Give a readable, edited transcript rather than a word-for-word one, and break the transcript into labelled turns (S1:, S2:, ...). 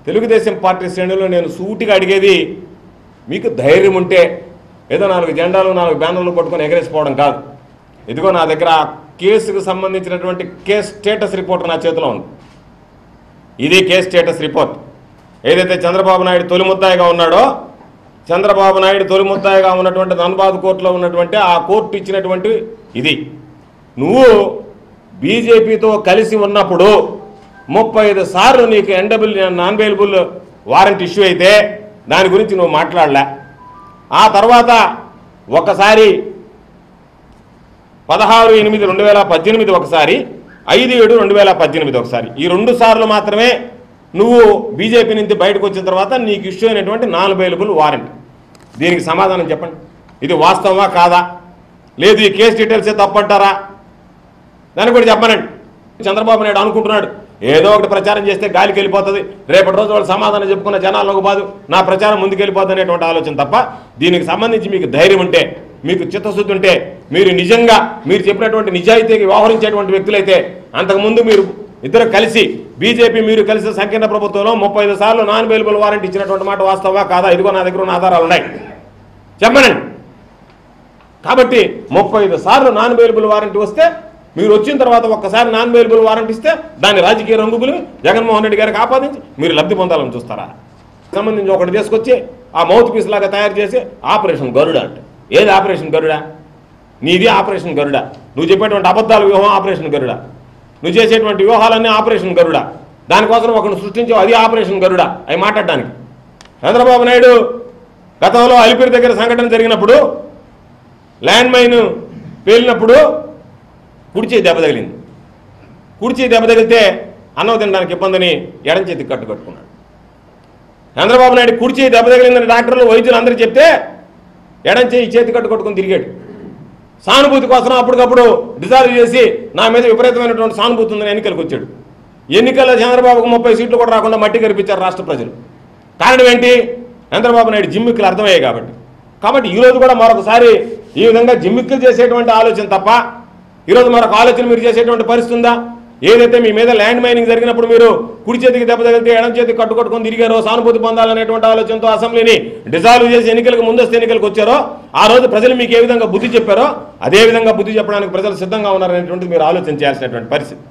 S1: Telugu Desam party శ్రేణుల్లో నేను సూటిగా అడిగేది, మీకు ధైర్యం ఉంటే ఏదో 4 జెండాలు 4 బ్యానర్లు పట్టుకొని ఎగరేసిపోవడం కాదు. ఇదిగో నా దగ్గర ఆ కేసుకు సంబంధించినటువంటి కేసు స్టేటస్ రిపోర్ట్ నా చేతిలో ఉంది. ఇది కేసు స్టేటస్ రిపోర్ట్. ఏదైతే చంద్రబాబు నాయుడు తొలి ముద్దాయిగా ఉన్నాడో, చంద్రబాబు నాయుడు తొలి ముద్దాయిగా ఉన్నటువంటి ధన్బాద్ కోర్టులో ఉన్నటువంటి ఆ కోర్టు ఇచ్చినటువంటి ఇది. నువ్వు బీజేపీతో కలిసి ఉన్నప్పుడు 35 సార్లు నీకు నాన్ బెయిలబుల్ వారెంట్ ఇష్యూ అయితే దాని గురించి నువ్వు మాట్లాడలే. ఆ తర్వాత ఒకసారి 16/8/2018 ఒకసారి, 5/7/2018 ఒకసారి, ఈ 2 సార్లు మాత్రమే నువ్వు బీజేపీ నుంచి బయటకు వచ్చిన తర్వాత నీకు ఇష్యూ అయినటువంటి నాన్ బెయిలబుల్ వారెంట్. దీనికి సమాధానం చెప్పండి. ఇది వాస్తవమా కాదా? లేదు ఈ కేసు డీటెయిల్సే తప్పంటారా? దాన్ని కూడా చెప్పనండి. చంద్రబాబు నాయుడు అనుకుంటున్నాడు ఏదో ఒకటి ప్రచారం చేస్తే గాలికి వెళ్ళిపోతుంది, రేపటి రోజు వాళ్ళు సమాధానం చెప్పుకున్న జనాలకు బాదు, నా ప్రచారం ముందుకెళ్ళిపోతుంది అనేటువంటి ఆలోచన తప్ప, దీనికి సంబంధించి మీకు ధైర్యం ఉంటే, మీకు చిత్తశుద్ధి ఉంటే, మీరు నిజంగా మీరు చెప్పినటువంటి నిజాయితీకి వ్యవహరించేటువంటి వ్యక్తులైతే, అంతకుముందు మీరు ఇద్దరు కలిసి బీజేపీ మీరు కలిసి సంకీర్ణ ప్రభుత్వంలో 35 సార్లు నాన్ బెయిలబుల్ వారెంట్ ఇచ్చినటువంటి మాట వాస్తవా కాదా? ఇదిగో నా దగ్గర ఉన్న ఆధారాలు ఉన్నాయి, చెప్పనండి. కాబట్టి 35 సార్లు నాన్ బెయిలబుల్ వారెంట్ వస్తే, మీరు వచ్చిన తర్వాత ఒక్కసారి నాన్ బెయిలబుల్ వారెంట్ ఇస్తే దాన్ని రాజకీయ రంగులు జగన్మోహన్ రెడ్డి గారికి ఆపాదించి మీరు లబ్ధి పొందాలని చూస్తారా? సంబంధించి ఒకటి తీసుకొచ్చి ఆ మౌత్ పీస్ లాగా తయారు చేసి ఆపరేషన్ గరుడ అంటే, ఏది ఆపరేషన్ గరుడ? నీది ఆపరేషన్ గరుడ. నువ్వు చెప్పేటువంటి అబద్ధాల వ్యూహం ఆపరేషన్ గరుడ. నువ్వు చేసేటువంటి వ్యూహాలన్నీ ఆపరేషన్ గరుడ. దానికోసం ఒకరిని సృష్టించావు, అది ఆపరేషన్ గరుడ. అవి మాట్లాడడానికి చంద్రబాబు నాయుడు గతంలో అలిపిరి దగ్గర సంఘటన జరిగినప్పుడు ల్యాండ్ మైన్ పేలినప్పుడు కుడిచే దెబ్బ తగిలింది. కుడిచే దెబ్బ తగిలితే అన్నం తినడానికి ఇబ్బందని ఎడం చేతికి కట్టుకున్నాడు. చంద్రబాబు నాయుడు కుడిచే దెబ్బ తగిలిందని డాక్టర్లు వైద్యులు అందరూ చెప్తే ఎడం చేయి చేతి కట్టుకొని తిరిగాడు. సానుభూతి కోసం అప్పటికప్పుడు డిజాల్వ్ చేసి నా మీద విపరీతమైనటువంటి సానుభూతి ఉందని ఎన్నికలకు వచ్చాడు. ఎన్నికల్లో చంద్రబాబుకు 30 సీట్లు కూడా రాకుండా మట్టి కనిపించారు రాష్ట్ర ప్రజలు. కారణం ఏంటి? చంద్రబాబు నాయుడు జిమ్మిక్కులు అర్థమయ్యాయి కాబట్టి ఈరోజు కూడా మరొకసారి ఈ విధంగా జిమ్మిక్కులు చేసేటువంటి ఆలోచన తప్ప ఈరోజు మరొక ఆలోచన మీరు చేసేటువంటి పరిస్థితి ఉందా? ఏదైతే మీ మీద ల్యాండ్ మైనింగ్ జరిగినప్పుడు మీరు కుడి చేతికి దెబ్బ తగిలితే ఎడం చేతికి కట్టుకొని తిరిగారో, సానుభూతి పొందాలనేటువంటి ఆలోచనతో అసెంబ్లీని డిజాల్వ్ చేసి ఎన్నికలకు ముందస్తు ఎన్నికలకు వచ్చారో, ఆ రోజు ప్రజలు మీకు ఏ విధంగా బుద్ధి చెప్పారో అదే విధంగా బుద్ధి చెప్పడానికి ప్రజలు సిద్ధంగా ఉన్నారనేటువంటిది మీరు ఆలోచన చేయాల్సినటువంటి పరిస్థితి.